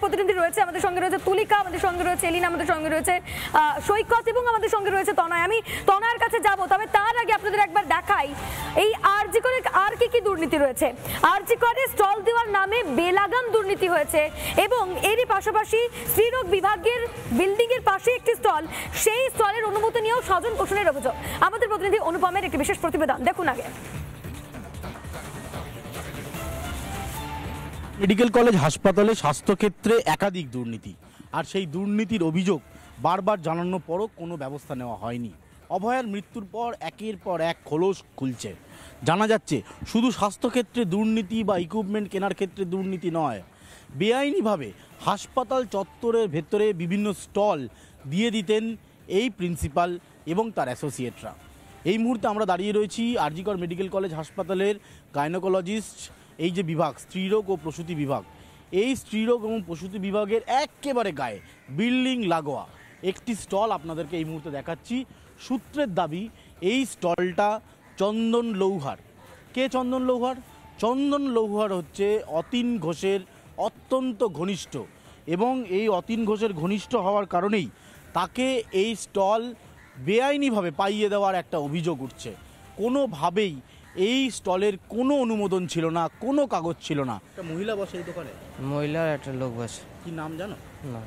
প্রতিনিধি রয়েছে, আমাদের সঙ্গে রয়েছে তুলিকা, আমাদের সঙ্গে রয়েছে এলিনা, আমাদের সঙ্গে রয়েছে সৈকত এবং আমাদের সঙ্গে রয়েছে তনয়। আমি তনয়ের কাছে যাব, তবে তার আগে আপনাদের একবার দেখাই এই আরজি করে আর কি দুর্নীতি রয়েছে। আরজি করে স্টল দেওয়ার নামে বেলাগাম দুর্নীতি হয়েছে এবং এরই পাশাপাশি স্ত্রীরোগ বিভাগের বিল্ডিং এর পাশে একটি স্টল, সেই স্টলের অনুমতি নিয়েও স্বজন পোষণের অভিযোগ। আমাদের প্রতিনিধি অনুপমের একটি বিশেষ প্রতিবেদন দেখুন আগে। মেডিকেল কলেজ হাসপাতালে স্বাস্থ্যক্ষেত্রে একাধিক দুর্নীতি, আর সেই দুর্নীতির অভিযোগ বারবার জানানোর পরও কোনো ব্যবস্থা নেওয়া হয়নি। অভয়ার মৃত্যুর পর একের পর এক খোলস খুলছে। জানা যাচ্ছে শুধু স্বাস্থ্যক্ষেত্রে দুর্নীতি বা ইকুইপমেন্ট কেনার ক্ষেত্রে দুর্নীতি নয়, বেআইনিভাবে হাসপাতাল চত্বরের ভেতরে বিভিন্ন স্টল দিয়ে দিতেন এই প্রিন্সিপাল এবং তার অ্যাসোসিয়েটরা। এই মুহূর্তে আমরা দাঁড়িয়ে রয়েছি আরজি কর মেডিকেল কলেজ হাসপাতালের গাইনোকোলজিস্ট, এই যে বিভাগ স্ত্রীরোগ ও প্রসূতি বিভাগ, এই স্ত্রীরোগ এবং প্রসূতি বিভাগের একেবারে গায়ে বিল্ডিং লাগোয়া একটি স্টল আপনাদেরকে এই মুহূর্তে দেখাচ্ছি। সূত্রের দাবি এই স্টলটা চন্দন লৌহার। কে চন্দন লৌহার? চন্দন লৌহার হচ্ছে অতীন ঘোষের অত্যন্ত ঘনিষ্ঠ, এবং এই অতীন ঘোষের ঘনিষ্ঠ হওয়ার কারণেই তাকে এই স্টল বেআইনিভাবে পাইয়ে দেওয়ার একটা অভিযোগ উঠছে। কোনোভাবেই এই স্টলের কোনো অনুমোদন ছিল না, কোনো কাগজ ছিল না। একটা মহিলা বসে এই দোকানে? মহিলার একটা লোক বসে। কি নাম জানো? না।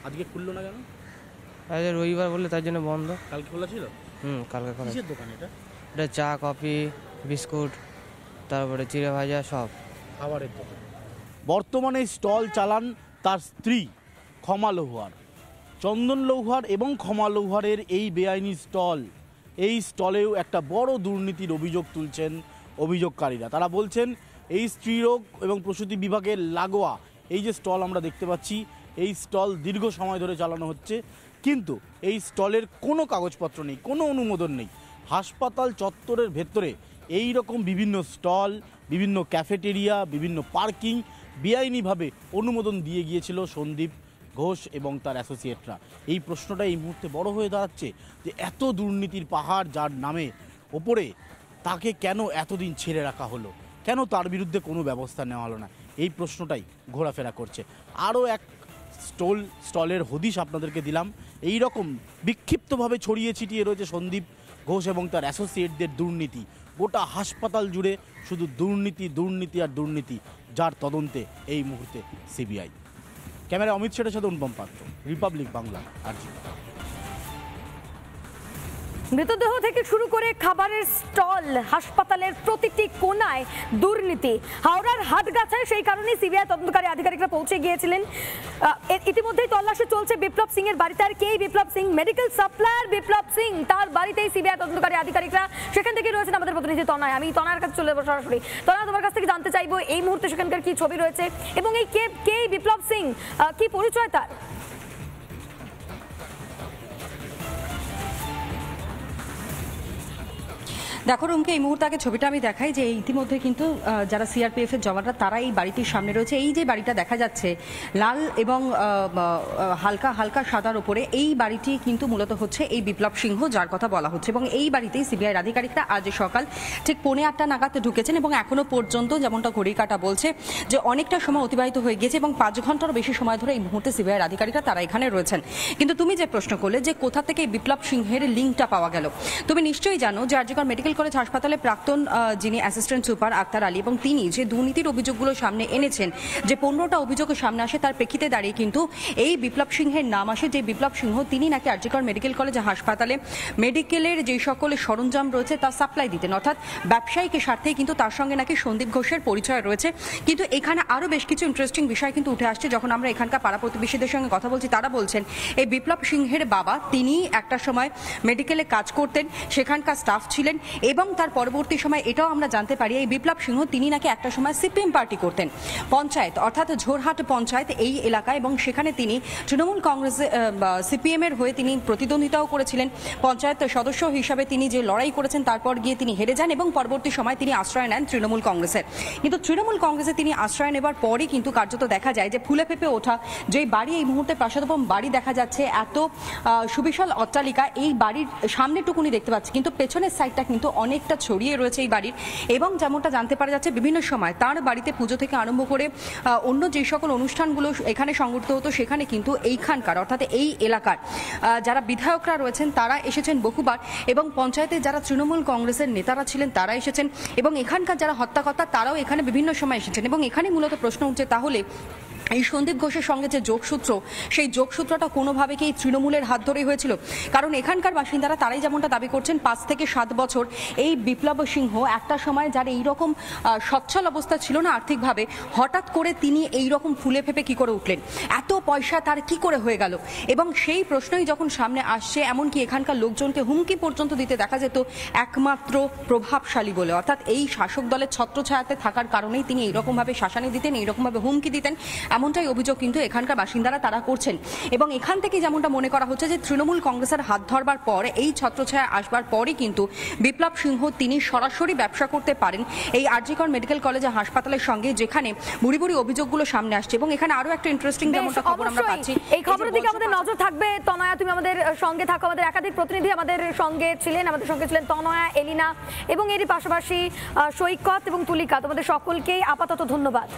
আজকে খুললো না কেন? আজ রবিবার বলে তার জন্য বন্ধ। কালকে খোলা ছিল? কালকে খোলা। কিসের দোকান এটা? এটা চা, কফি, বিস্কুট, তারপরে চিড়ে ভাজা, সব খাবারের দোকান। বর্তমানে স্টল চালান তার স্ত্রী ক্ষমা লৌহার। চন্দন লৌহার এবং ক্ষমা লৌহারের এই বেআইনি স্টল, এই স্টলেও একটা বড় দুর্নীতির অভিযোগ তুলছেন অভিযোগকারীরা। তারা বলছেন এই স্ত্রীরোগ এবং প্রসূতি বিভাগের লাগোয়া এই যে স্টল আমরা দেখতে পাচ্ছি, এই স্টল দীর্ঘ সময় ধরে চালানো হচ্ছে, কিন্তু এই স্টলের কোনো কাগজপত্র নেই, কোনো অনুমোদন নেই। হাসপাতাল চত্বরের ভেতরে এই রকম বিভিন্ন স্টল, বিভিন্ন ক্যাফেটেরিয়া, বিভিন্ন পার্কিং বেআইনিভাবে অনুমোদন দিয়ে গিয়েছিল সন্দীপ ঘোষ এবং তার অ্যাসোসিয়েটরা। এই প্রশ্নটা এই মুহূর্তে বড় হয়ে দাঁড়াচ্ছে যে এত দুর্নীতির পাহাড় যার নামে ওপরে, তাকে কেন এতদিন ছেড়ে রাখা হলো, কেন তার বিরুদ্ধে কোনো ব্যবস্থা নেওয়া হলো না, এই প্রশ্নটাই ঘোরাফেরা করছে। আরও এক স্টলের হদিশ আপনাদেরকে দিলাম। এই রকম বিক্ষিপ্তভাবে ছড়িয়ে ছিটিয়ে রয়েছে সন্দীপ ঘোষ এবং তার অ্যাসোসিয়েটদের দুর্নীতি। গোটা হাসপাতাল জুড়ে শুধু দুর্নীতি, দুর্নীতি আর দুর্নীতি, যার তদন্তে এই মুহূর্তে সিবিআই। ক্যামেরা অমিত শেঠের সাথে অনুপম পাত্র, রিপাবলিক বাংলা, আরজি। মৃতদেহ থেকে শুরু করে খাবারের স্টল, হাসপাতালের প্রতিটি কোনায় দুর্নীতি। হাওড়ার হাটগাছায় সেই কারণেই সিবিআই তদন্তকারী আধিকারিকরা পৌঁছে গিয়েছিলেন। ইতিমধ্যেই তল্লাশি চলছে বিপ্লব সিং এর বাড়িতে। আর কে বিপ্লব সিং? মেডিকেল সাপ্লায়ার বিপ্লব সিং, তার বাড়িতেই সিবিআই তদন্তকারী আধিকারিকরা। সেখান থেকে রয়েছেন আমাদের প্রতিনিধি তনয়। আমি তনয়ের কাছে চলে যাবো সরাসরি। তনয়, তোমার কাছ থেকে জানতে চাইবো এই মুহূর্তে সেখানকার কি ছবি রয়েছে এবং এই কে বিপ্লব সিং, কি পরিচয় তার? দেখো রুমকে, এই মুহূর্তে আগে ছবিটা আমি দেখাই যে ইতিমধ্যে কিন্তু যারা সিআরপিএফ এর জওয়ানরা তারা এই বাড়িটির সামনে রয়েছে। এই যে বাড়িটা দেখা যাচ্ছে লাল এবং হালকা হালকা সাদার উপরে, এই বাড়িটি কিন্তু মূলত হচ্ছে এই বিপ্লব সিংহ যার কথা বলা হচ্ছে, এবং এই বাড়িতেই সিবিআই আধিকারিকরা আজ সকাল ঠিক 8:45 নাগাদ ঢুকেছেন এবং এখনো পর্যন্ত যেমনটা ঘড়ির কাঁটা বলছে যে অনেকটা সময় অতিবাহিত হয়ে গিয়েছে এবং 5 ঘন্টারও বেশি সময় ধরে এই মুহূর্তে সিবিআই আধিকারিকরা তারা এখানে রয়েছেন। কিন্তু তুমি যে প্রশ্ন করলে যে কোথা থেকে বিপ্লব সিংহের লিঙ্কটা পাওয়া গেল, তুমি নিশ্চয়ই জানো যে আরজি কর মেডিকেল কলেজ হাসপাতালে প্রাক্তন যিনি অ্যাসিস্ট্যান্ট সুপার আক্তার আলী, এবং তিনি যে দুর্নীতির অভিযোগগুলো সামনে এনেছেন, যে 15টা অভিযোগের সামনে আসে, তার প্রেক্ষিতে দাঁড়িয়ে কিন্তু এই বিপ্লব সিংহের নাম আসে। যে বিপ্লব সিংহ তিনি নাকি আরজি কর মেডিকেল কলেজ হাসপাতালে মেডিকেলের যে সকল সরঞ্জাম রয়েছে তা সাপ্লাই দিতেন, অর্থাৎ ব্যবসায়িক স্বার্থে কিন্তু তার সঙ্গে নাকি সন্দীপ ঘোষের পরিচয় রয়েছে। কিন্তু এখানে আরও বেশ কিছু ইন্টারেস্টিং বিষয় কিন্তু উঠে আসছে। যখন আমরা এখানকার পাড়া প্রতিবেশীদের সঙ্গে কথা বলছি, তারা বলছেন এই বিপ্লব সিংহের বাবা তিনি একটা সময় মেডিকেলে কাজ করতেন, সেখানকার স্টাফ ছিলেন, এবং তার পরবর্তী সময় এটাও আমরা জানতে পারি এই বিপ্লব সিংহ তিনি নাকি একটা সময় সিপিএম পার্টি করতেন পঞ্চায়েত, অর্থাৎ ঝোরহাট পঞ্চায়েত এই এলাকায়, এবং সেখানে তিনি তৃণমূল কংগ্রেস সিপিএম এর হয়ে তিনি প্রতিদ্বন্দ্বিতাও করেছিলেন। পঞ্চায়েত সদস্য হিসাবে তিনি যে লড়াই করেছেন, তারপর গিয়ে তিনি হেরে যান এবং পরবর্তী সময় তিনি আশ্রয় নেন তৃণমূল কংগ্রেসের। কিন্তু তৃণমূল কংগ্রেসে তিনি আশ্রয় নেবার পরই কিন্তু কার্যত দেখা যায় যে ফুলে ফেপে ওঠা যে বাড়ি, এই মুহূর্তে প্রাসাদোপম বাড়ি দেখা যাচ্ছে, এত সুবিশাল অট্টালিকা, এই বাড়ির সামনেটুকুনি দেখতে পাচ্ছি, কিন্তু পেছনের সাইডটা কিন্তু অনেকটা ছড়িয়ে রয়েছে এই বাড়ির। এবং যেমনটা জানতে পারা যাচ্ছে বিভিন্ন সময় তার বাড়িতে পুজো থেকে আরম্ভ করে অন্য যে সকল অনুষ্ঠানগুলো এখানে সংগঠিত হতো সেখানে কিন্তু এইখানকার অর্থাৎ এই এলাকার যারা বিধায়করা রয়েছেন তারা এসেছেন বহুবার, এবং পঞ্চায়েতে যারা তৃণমূল কংগ্রেসের নেতারা ছিলেন তারা এসেছেন, এবং এখানকার যারা হত্যাকর্তা তারাও এখানে বিভিন্ন সময় এসেছেন। এবং এখানে মূলত প্রশ্ন উঠছে, তাহলে এই সন্দীপ ঘোষের সঙ্গে যে যোগসূত্র, সেই যোগসূত্রটা কোনোভাবে কি তৃণমূলের হাত ধরেই হয়েছিল? কারণ এখানকার বাসিন্দারা তারাই যেমনটা দাবি করছেন ৫ থেকে ৭ বছর এই বিপ্লব সিংহ একটা সময় যার এইরকম সচ্ছল অবস্থা ছিল না আর্থিকভাবে, হঠাৎ করে তিনি এইরকম ফুলে ফেপে কি করে উঠলেন, এত পয়সা তার কি করে হয়ে গেল? এবং সেই প্রশ্নই যখন সামনে আসছে, এমনকি এখানকার লোকজনকে হুমকি পর্যন্ত দিতে দেখা যেত একমাত্র প্রভাবশালী বলে, অর্থাৎ এই শাসক দলের ছত্রছায়াতে থাকার কারণেই তিনি এইরকমভাবে শাসানি দিতেন, এইরকমভাবে হুমকি দিতেন, এমনটাই অভিযোগ কিন্তু এখানকার বাসিন্দারা তারা করছেন। এবং এখান থেকে যেমনটা মনে করা হচ্ছে যে তৃণমূল কংগ্রেসের হাত ধরবার পর, এই ছত্রছায়া আসবার পরই কিন্তু বিপ্লব সিংহ তিনি সরাসরি ব্যবসা করতে পারেন এই আরজি কর মেডিকেল কলেজ হাসপাতালের সঙ্গে, যেখানে বুড়ি বুড়ি অভিযোগগুলো সামনে আসছে। এবং এখানে আরো একটা ইন্টারেস্টিং যেমনটা খবর আমরা পাচ্ছি, এই খবরের দিকে আমাদের নজর থাকবে। তনয়া, তুমি আমাদের সঙ্গে থাকো, আমাদের একাধিক প্রতিনিধি আমাদের সঙ্গে ছিলেন তনয়া, এলিনা এবং এরই পাশাপাশি সৈকত এবং তুলিকা, তোমাদের সকলকেই আপাতত ধন্যবাদ।